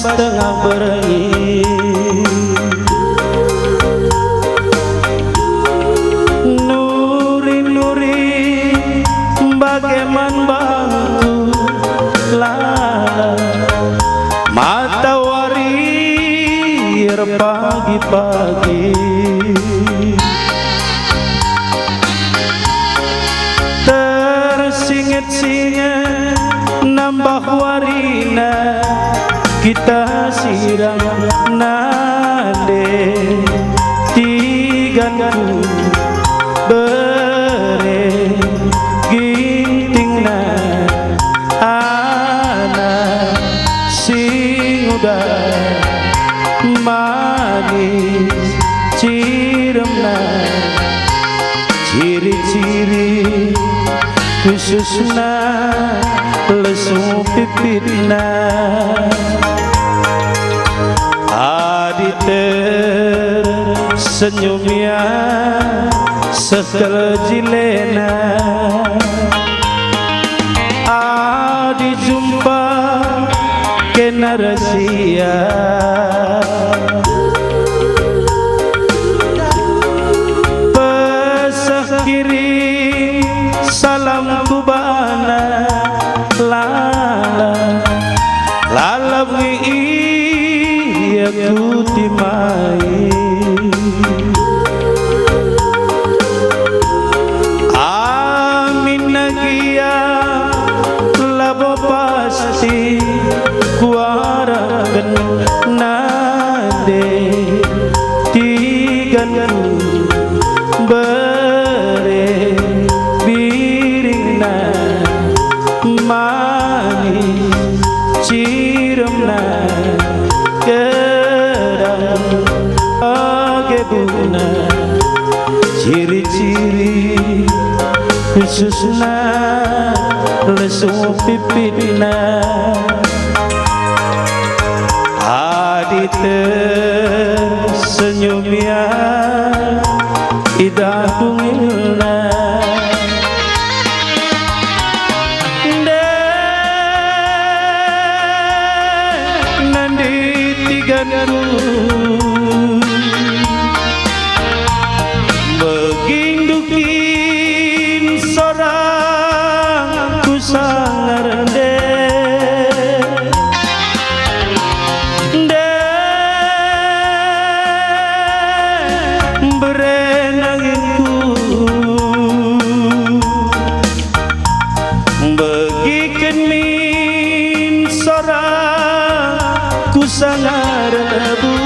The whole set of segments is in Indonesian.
Bas tengah berengi Nuri-nuri bagaimana bantu lah matahari pagi-pagi tersinget-singet nambah warina kita siram nade tiganku bere gintingna anak sing udah manis ciremna ciri-ciri khususna lesu pipitna adi tersenyumnya sekel jilena adi jumpa kena rahasia pesah kirim salam kubana lala iya ku timai amin nagia labo pasti kuarakan nade tiganku bere biringna manis ciremna kerang agebuna ciri-ciri khususna lesu pipitna adi tersenyumnya idah bungilna begindukin sorang ku sangar berenanginku begiken min sorang ku sangar lebu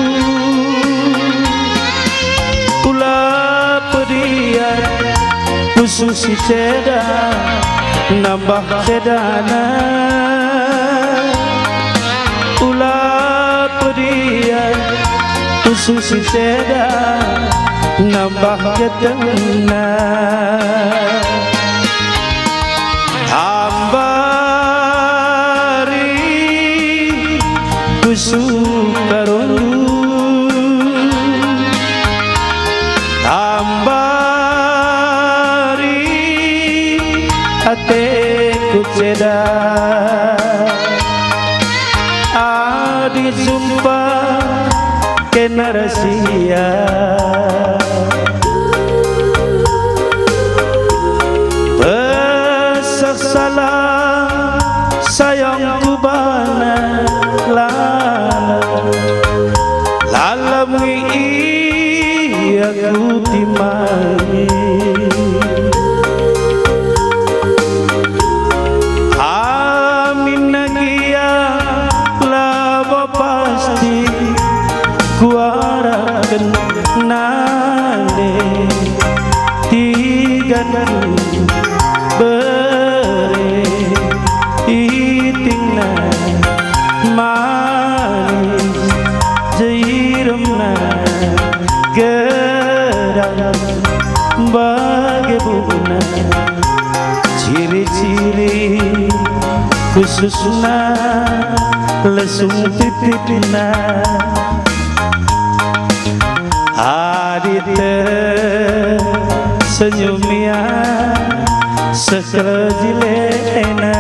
susi seda nambah sedana ulah pedian susi seda nambah ketena ambari kusukaru hatiku seda adi jumpa kena rahasia besar salah sayangku bana lalam iya ku timai kuarakan nade tiganku bere itingna manis jairemna gerang bagebuna ciri-ciri khususna lesung pipitna adi tersenyumnya sekel jilena